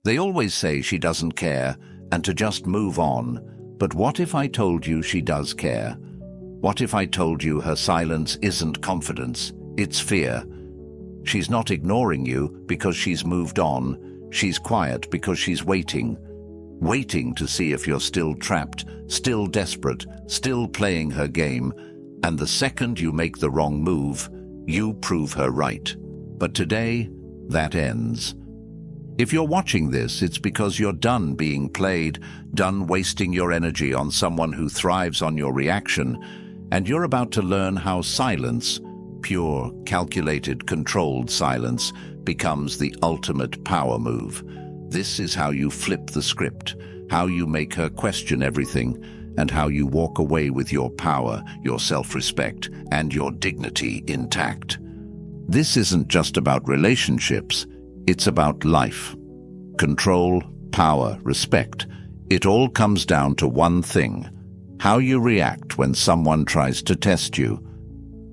They always say she doesn't care and to just move on. But what if I told you she does care? What if I told you her silence isn't confidence, it's fear? She's not ignoring you because she's moved on. She's quiet because she's waiting to see if you're still trapped, still desperate, still playing her game. And the second you make the wrong move, you prove her right. But today, that ends. If you're watching this, it's because you're done being played, done wasting your energy on someone who thrives on your reaction, and you're about to learn how silence, pure, calculated, controlled silence, becomes the ultimate power move. This is how you flip the script, how you make her question everything, and how you walk away with your power, your self-respect, and your dignity intact. This isn't just about relationships, it's about life. Control, power, respect. It all comes down to one thing: how you react when someone tries to test you.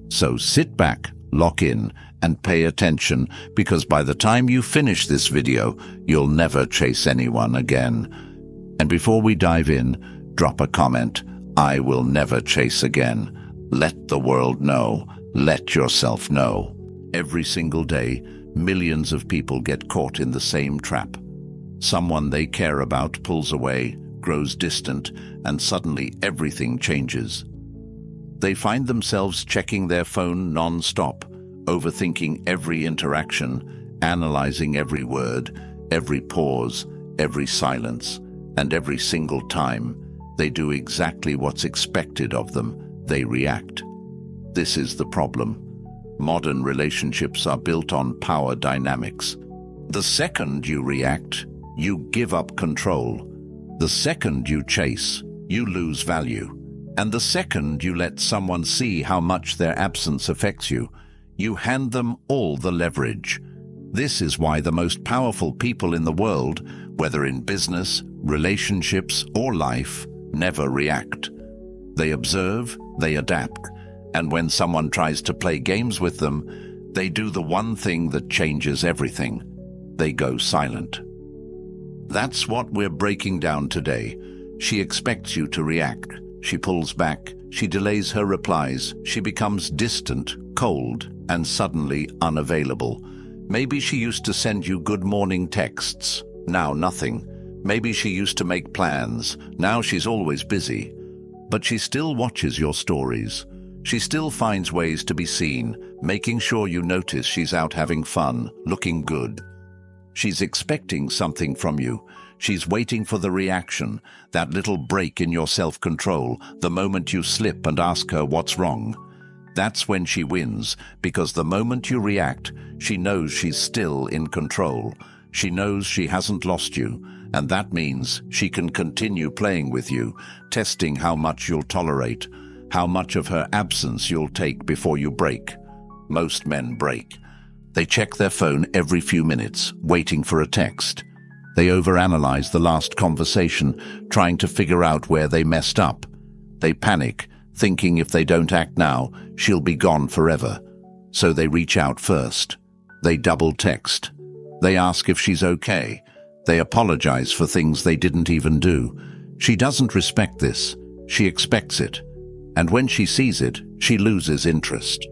So sit back, lock in, and pay attention, because by the time you finish this video, you'll never chase anyone again. And before we dive in, drop a comment: I will never chase again. Let the world know. Let yourself know. Every single day, millions of people get caught in the same trap. Someone they care about pulls away, grows distant, and suddenly everything changes. They find themselves checking their phone non-stop, overthinking every interaction, analyzing every word, every pause, every silence, and every single time they do exactly what's expected of them, they react. This is the problem. Modern relationships are built on power dynamics. The second you react, you give up control. The second you chase, you lose value. And the second you let someone see how much their absence affects you, you hand them all the leverage. This is why the most powerful people in the world, whether in business, relationships, or life, never react. They observe, they adapt, and when someone tries to play games with them, they do the one thing that changes everything. They go silent. That's what we're breaking down today. She expects you to react. She pulls back. She delays her replies. She becomes distant, cold, and suddenly unavailable. Maybe she used to send you good morning texts. Now nothing. Maybe she used to make plans. Now she's always busy. But she still watches your stories. She still finds ways to be seen, making sure you notice she's out having fun, looking good. She's expecting something from you. She's waiting for the reaction, that little break in your self-control, the moment you slip and ask her what's wrong. That's when she wins, because the moment you react, she knows she's still in control. She knows she hasn't lost you, and that means she can continue playing with you, testing how much you'll tolerate, how much of her absence you'll take before you break. Most men break. They check their phone every few minutes, waiting for a text. They overanalyze the last conversation, trying to figure out where they messed up. They panic, thinking if they don't act now, she'll be gone forever. So they reach out first. They double text. They ask if she's okay. They apologize for things they didn't even do. She doesn't respect this. She expects it. And when she sees it, she loses interest.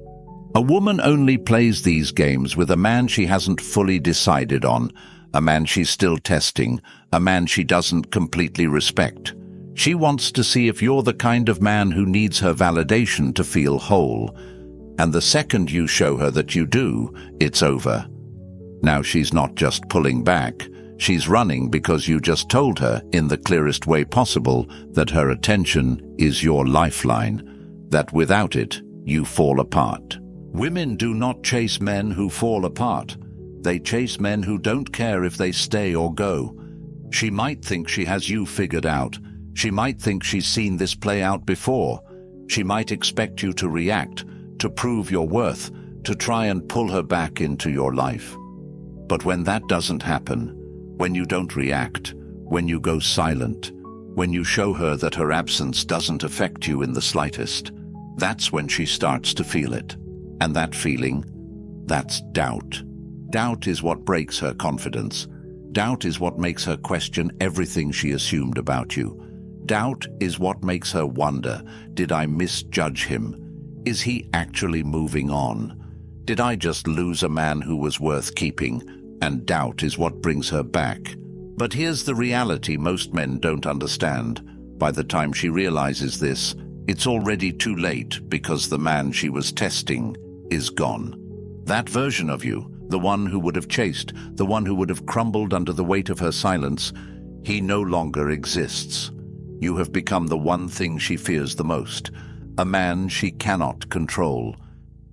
A woman only plays these games with a man she hasn't fully decided on, a man she's still testing, a man she doesn't completely respect. She wants to see if you're the kind of man who needs her validation to feel whole. And the second you show her that you do, it's over. Now she's not just pulling back. She's running because you just told her, in the clearest way possible, that her attention is your lifeline, that without it, you fall apart. Women do not chase men who fall apart. They chase men who don't care if they stay or go. She might think she has you figured out. She might think she's seen this play out before. She might expect you to react, to prove your worth, to try and pull her back into your life. But when that doesn't happen, when you don't react, when you go silent, when you show her that her absence doesn't affect you in the slightest, that's when she starts to feel it. And that feeling, that's doubt. Doubt is what breaks her confidence. Doubt is what makes her question everything she assumed about you. Doubt is what makes her wonder, did I misjudge him? Is he actually moving on? Did I just lose a man who was worth keeping? And doubt is what brings her back. But here's the reality most men don't understand. By the time she realizes this, it's already too late because the man she was testing is gone. That version of you, the one who would have chased, the one who would have crumbled under the weight of her silence, he no longer exists. You have become the one thing she fears the most, a man she cannot control.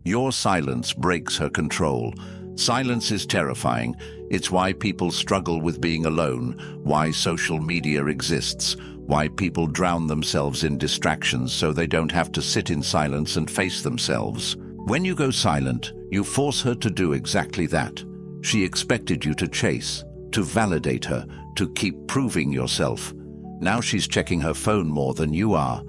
Your silence breaks her control. Silence is terrifying. It's why people struggle with being alone, why social media exists, why people drown themselves in distractions so they don't have to sit in silence and face themselves. When you go silent, you force her to do exactly that. She expected you to chase, to validate her, to keep proving yourself. Now she's checking her phone more than you are.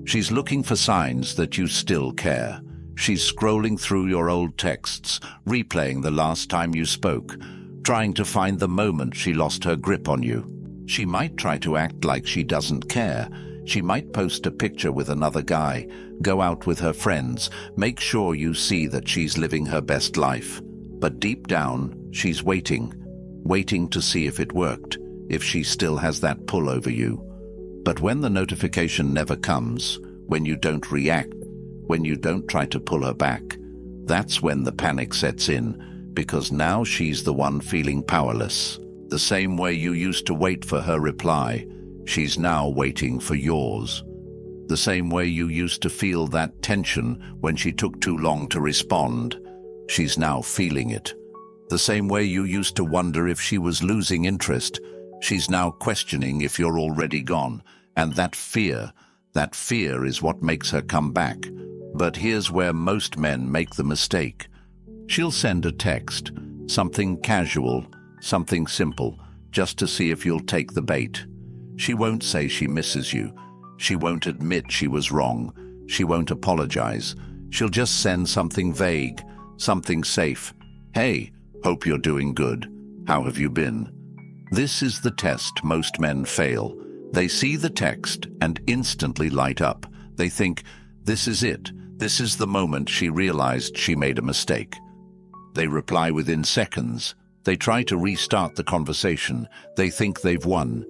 She's looking for signs that you still care. She's scrolling through your old texts, replaying the last time you spoke, trying to find the moment she lost her grip on you. She might try to act like she doesn't care. She might post a picture with another guy, go out with her friends, make sure you see that she's living her best life. But deep down, she's waiting to see if it worked, if she still has that pull over you. But when the notification never comes, when you don't react, when you don't try to pull her back, that's when the panic sets in, because now she's the one feeling powerless. The same way you used to wait for her reply, she's now waiting for yours. The same way you used to feel that tension when she took too long to respond, she's now feeling it. The same way you used to wonder if she was losing interest, she's now questioning if you're already gone. And that fear is what makes her come back. But here's where most men make the mistake. She'll send a text, something casual, something simple, just to see if you'll take the bait. She won't say she misses you. She won't admit she was wrong. She won't apologize. She'll just send something vague, something safe. Hey, hope you're doing good. How have you been? This is the test most men fail. They see the text and instantly light up. They think, this is it. This is the moment she realized she made a mistake. They reply within seconds. They try to restart the conversation. They think they've won.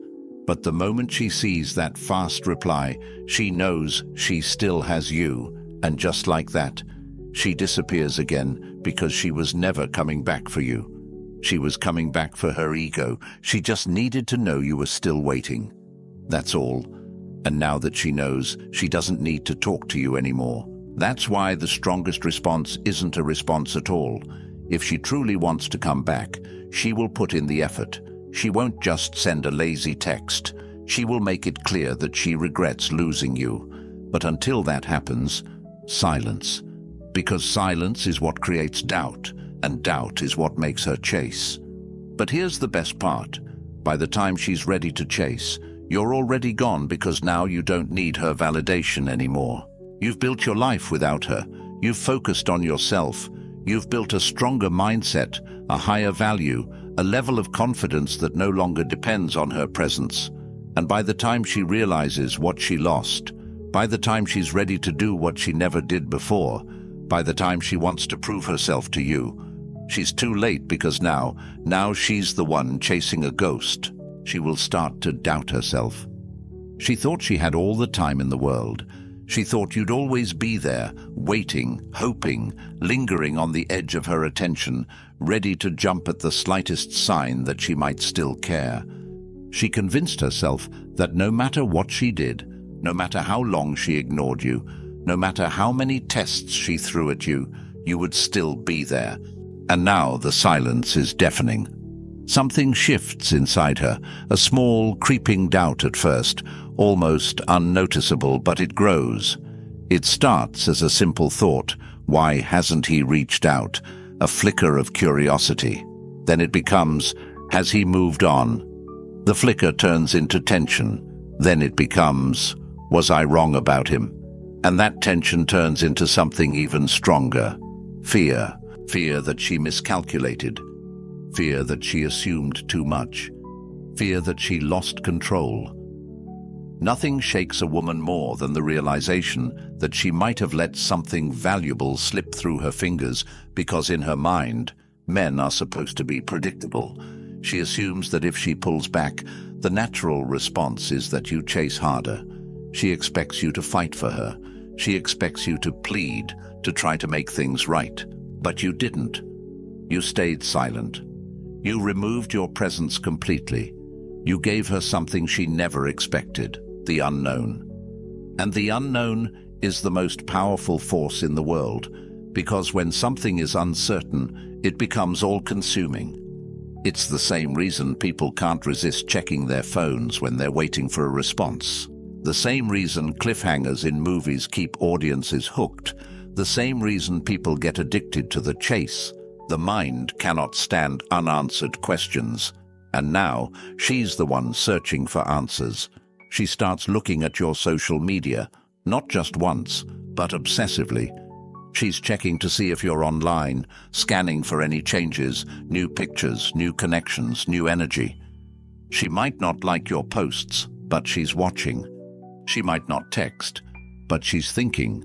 But the moment she sees that fast reply, she knows she still has you. And just like that, she disappears again because she was never coming back for you. She was coming back for her ego. She just needed to know you were still waiting. That's all. And now that she knows, she doesn't need to talk to you anymore. That's why the strongest response isn't a response at all. If she truly wants to come back, she will put in the effort. She won't just send a lazy text. She will make it clear that she regrets losing you. But until that happens, silence. Because silence is what creates doubt, and doubt is what makes her chase. But here's the best part. By the time she's ready to chase, you're already gone because now you don't need her validation anymore. You've built your life without her. You've focused on yourself. You've built a stronger mindset, a higher value, a level of confidence that no longer depends on her presence. And by the time she realizes what she lost, by the time she's ready to do what she never did before, by the time she wants to prove herself to you, she's too late because now she's the one chasing a ghost. She will start to doubt herself. She thought she had all the time in the world. She thought you'd always be there, waiting, hoping, lingering on the edge of her attention, ready to jump at the slightest sign that she might still care. She convinced herself that no matter what she did, no matter how long she ignored you, no matter how many tests she threw at you, you would still be there. And now the silence is deafening. Something shifts inside her, a small, creeping doubt at first, almost unnoticeable, but it grows. It starts as a simple thought, why hasn't he reached out? A flicker of curiosity. Then it becomes, has he moved on? The flicker turns into tension. Then it becomes, was I wrong about him? And that tension turns into something even stronger. Fear. Fear that she miscalculated. fear that she assumed too much, fear that she lost control. Nothing shakes a woman more than the realization that she might have let something valuable slip through her fingers because in her mind, men are supposed to be predictable. She assumes that if she pulls back, the natural response is that you chase harder. She expects you to fight for her. She expects you to plead, to try to make things right. But you didn't. You stayed silent. You removed your presence completely. You gave her something she never expected, the unknown. And the unknown is the most powerful force in the world, because when something is uncertain, it becomes all-consuming. It's the same reason people can't resist checking their phones when they're waiting for a response. The same reason cliffhangers in movies keep audiences hooked. The same reason people get addicted to the chase. The mind cannot stand unanswered questions. And now, she's the one searching for answers. She starts looking at your social media, not just once, but obsessively. She's checking to see if you're online, scanning for any changes, new pictures, new connections, new energy. She might not like your posts, but she's watching. She might not text, but she's thinking.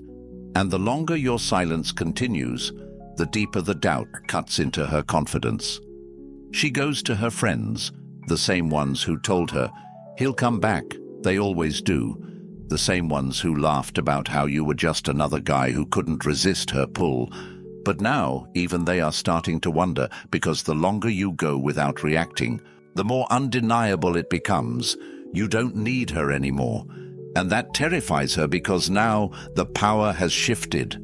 And the longer your silence continues, the deeper the doubt cuts into her confidence. She goes to her friends, the same ones who told her, "He'll come back, they always do." The same ones who laughed about how you were just another guy who couldn't resist her pull. But now, even they are starting to wonder, because the longer you go without reacting, the more undeniable it becomes. You don't need her anymore. And that terrifies her because now the power has shifted.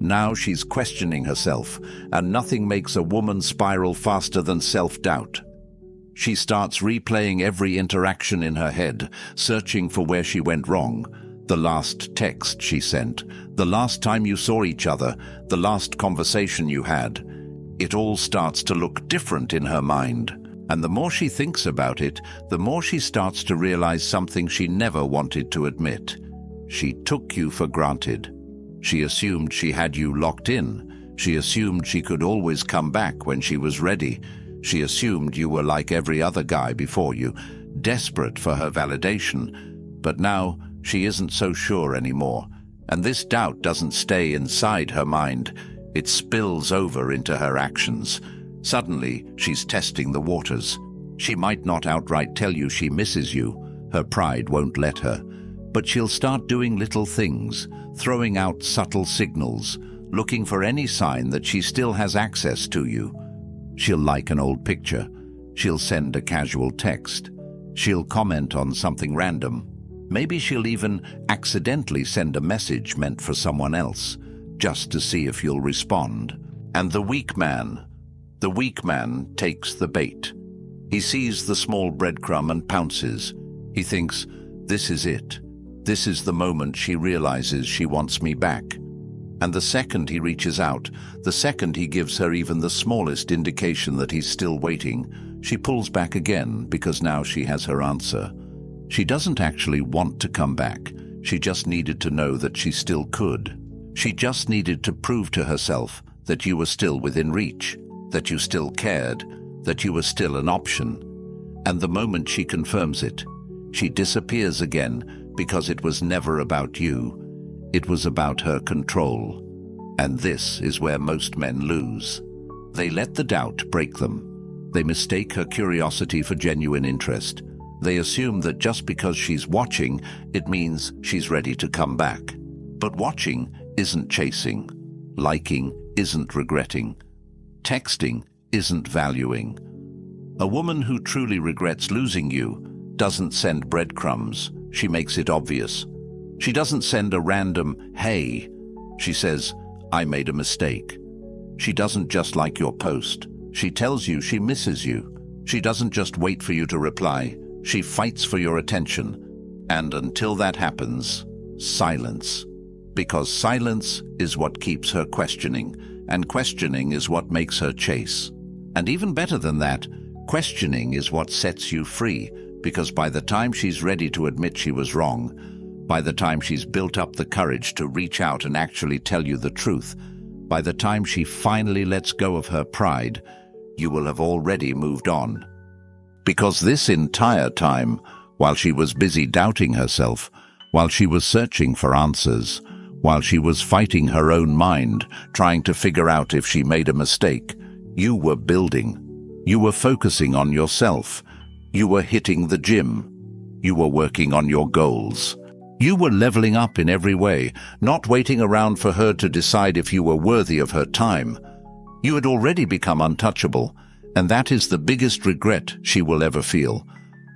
Now she's questioning herself, and nothing makes a woman spiral faster than self-doubt. She starts replaying every interaction in her head, searching for where she went wrong. The last text she sent, the last time you saw each other, the last conversation you had. It all starts to look different in her mind. And the more she thinks about it, the more she starts to realize something she never wanted to admit. She took you for granted. She assumed she had you locked in. She assumed she could always come back when she was ready. She assumed you were like every other guy before you, desperate for her validation. But now she isn't so sure anymore. And this doubt doesn't stay inside her mind. It spills over into her actions. Suddenly, she's testing the waters. She might not outright tell you she misses you. Her pride won't let her. But she'll start doing little things, throwing out subtle signals, looking for any sign that she still has access to you. She'll like an old picture. She'll send a casual text. She'll comment on something random. Maybe she'll even accidentally send a message meant for someone else, just to see if you'll respond. And the weak man takes the bait. He sees the small breadcrumb and pounces. He thinks, this is it. This is the moment she realizes she wants me back. And the second he reaches out, the second he gives her even the smallest indication that he's still waiting, she pulls back again because now she has her answer. She doesn't actually want to come back. She just needed to know that she still could. She just needed to prove to herself that you were still within reach, that you still cared, that you were still an option. And the moment she confirms it, she disappears again because it was never about you. It was about her control. And this is where most men lose. They let the doubt break them. They mistake her curiosity for genuine interest. They assume that just because she's watching, it means she's ready to come back. But watching isn't chasing. Liking isn't regretting. Texting isn't valuing. A woman who truly regrets losing you doesn't send breadcrumbs. She makes it obvious. She doesn't send a random, "Hey." She says, "I made a mistake." She doesn't just like your post. She tells you she misses you. She doesn't just wait for you to reply. She fights for your attention. And until that happens, silence. Because silence is what keeps her questioning, and questioning is what makes her chase. And even better than that, questioning is what sets you free, because by the time she's ready to admit she was wrong, by the time she's built up the courage to reach out and actually tell you the truth, by the time she finally lets go of her pride, you will have already moved on. Because this entire time, while she was busy doubting herself, while she was searching for answers, while she was fighting her own mind, trying to figure out if she made a mistake, you were building. You were focusing on yourself. You were hitting the gym. You were working on your goals. You were leveling up in every way, not waiting around for her to decide if you were worthy of her time. You had already become untouchable, and that is the biggest regret she will ever feel.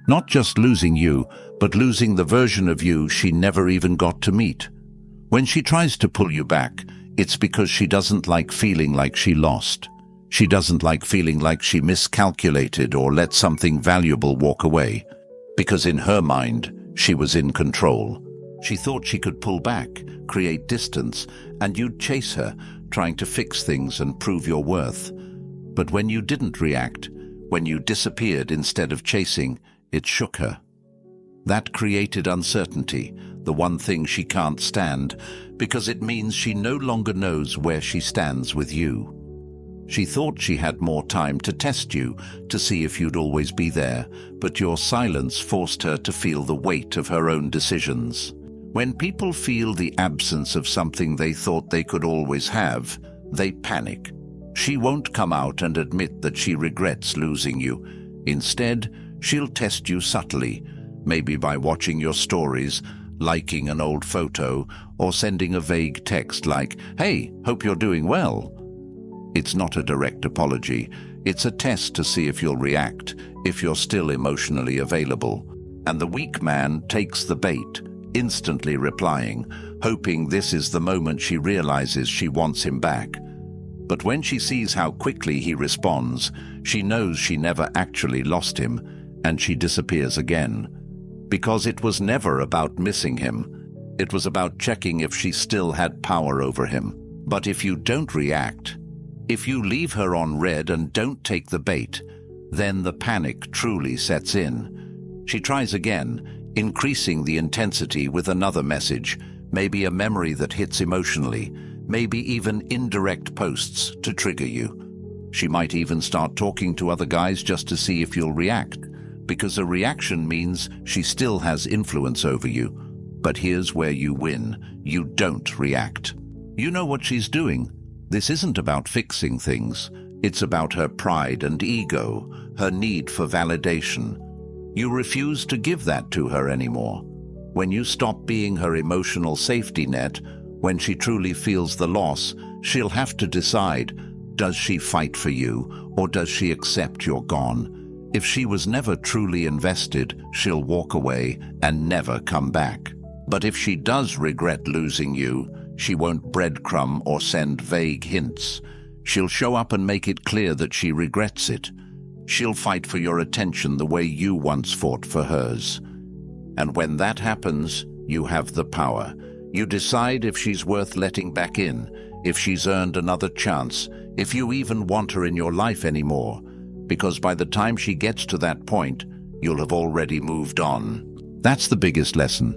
Not just losing you, but losing the version of you she never even got to meet. When she tries to pull you back, it's because she doesn't like feeling like she lost. She doesn't like feeling like she miscalculated or let something valuable walk away. Because in her mind, she was in control. She thought she could pull back, create distance, and you'd chase her, trying to fix things and prove your worth. But when you didn't react, when you disappeared instead of chasing, it shook her. That created uncertainty, the one thing she can't stand, because it means she no longer knows where she stands with you. She thought she had more time to test you, to see if you'd always be there, but your silence forced her to feel the weight of her own decisions. When people feel the absence of something they thought they could always have, they panic. She won't come out and admit that she regrets losing you. Instead, she'll test you subtly, maybe by watching your stories, liking an old photo, or sending a vague text like, "Hey, hope you're doing well." It's not a direct apology. It's a test to see if you'll react, if you're still emotionally available. And the weak man takes the bait, instantly replying, hoping this is the moment she realizes she wants him back. But when she sees how quickly he responds, she knows she never actually lost him, and she disappears again. Because it was never about missing him. It was about checking if she still had power over him. But if you don't react, if you leave her on red and don't take the bait, then the panic truly sets in. She tries again, increasing the intensity with another message, maybe a memory that hits emotionally, maybe even indirect posts to trigger you. She might even start talking to other guys just to see if you'll react, because a reaction means she still has influence over you. But here's where you win. You don't react. You know what she's doing. This isn't about fixing things. It's about her pride and ego, her need for validation. You refuse to give that to her anymore. When you stop being her emotional safety net, when she truly feels the loss, she'll have to decide, does she fight for you, or does she accept you're gone? If she was never truly invested, she'll walk away and never come back. But if she does regret losing you, she won't breadcrumb or send vague hints. She'll show up and make it clear that she regrets it. She'll fight for your attention the way you once fought for hers. And when that happens, you have the power. You decide if she's worth letting back in, if she's earned another chance, if you even want her in your life anymore. Because by the time she gets to that point, you'll have already moved on. That's the biggest lesson.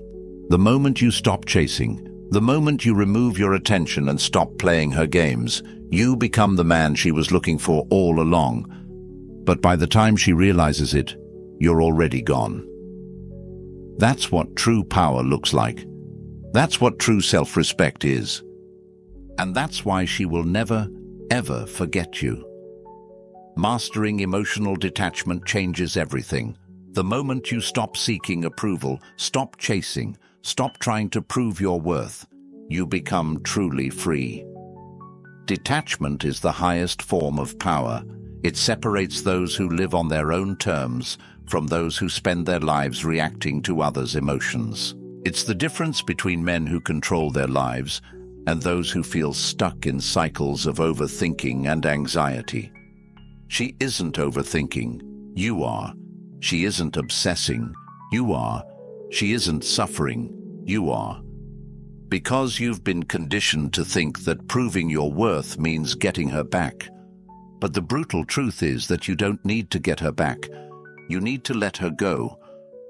The moment you stop chasing, the moment you remove your attention and stop playing her games, you become the man she was looking for all along. But by the time she realizes it, you're already gone. That's what true power looks like. That's what true self-respect is. And that's why she will never, ever forget you. Mastering emotional detachment changes everything. The moment you stop seeking approval, stop chasing, stop trying to prove your worth, you become truly free. Detachment is the highest form of power. It separates those who live on their own terms from those who spend their lives reacting to others' emotions. It's the difference between men who control their lives and those who feel stuck in cycles of overthinking and anxiety. She isn't overthinking, you are. She isn't obsessing, you are. She isn't suffering, you are. Because you've been conditioned to think that proving your worth means getting her back. But the brutal truth is that you don't need to get her back. You need to let her go.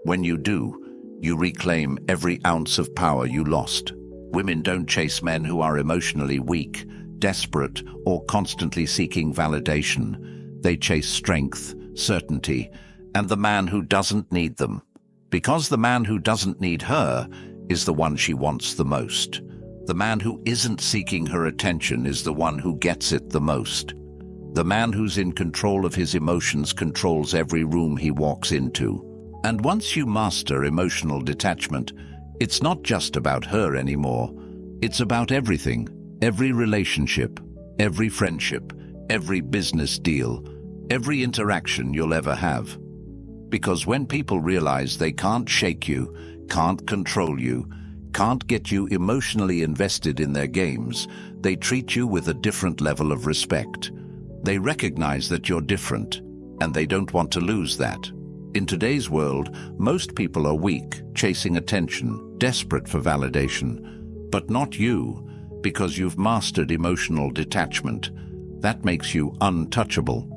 When you do, you reclaim every ounce of power you lost. Women don't chase men who are emotionally weak, desperate, or constantly seeking validation. They chase strength, certainty, and the man who doesn't need them. Because the man who doesn't need her is the one she wants the most. The man who isn't seeking her attention is the one who gets it the most. The man who's in control of his emotions controls every room he walks into. And once you master emotional detachment, it's not just about her anymore. It's about everything, every relationship, every friendship, every business deal, every interaction you'll ever have. Because when people realize they can't shake you, can't control you, can't get you emotionally invested in their games, they treat you with a different level of respect. They recognize that you're different, and they don't want to lose that. In today's world, most people are weak, chasing attention, desperate for validation. But not you, because you've mastered emotional detachment. That makes you untouchable.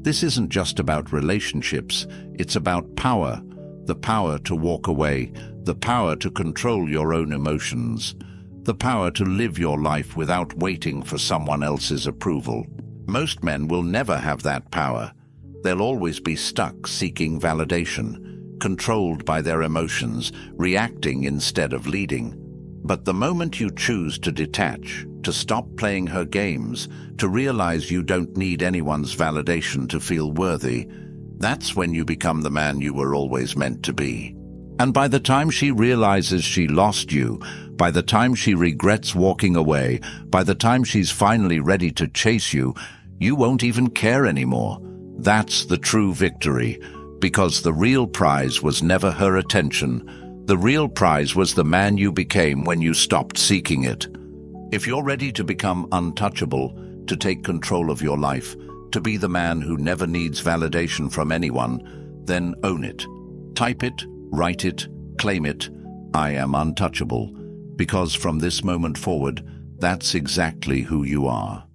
This isn't just about relationships, it's about power. The power to walk away, the power to control your own emotions, the power to live your life without waiting for someone else's approval. Most men will never have that power. They'll always be stuck seeking validation, controlled by their emotions, reacting instead of leading. But the moment you choose to detach, to stop playing her games, to realize you don't need anyone's validation to feel worthy, that's when you become the man you were always meant to be. And by the time she realizes she lost you, by the time she regrets walking away, by the time she's finally ready to chase you, you won't even care anymore. That's the true victory, because the real prize was never her attention. The real prize was the man you became when you stopped seeking it. If you're ready to become untouchable, to take control of your life, to be the man who never needs validation from anyone, then own it. Type it, write it, claim it. I am untouchable, because from this moment forward, that's exactly who you are.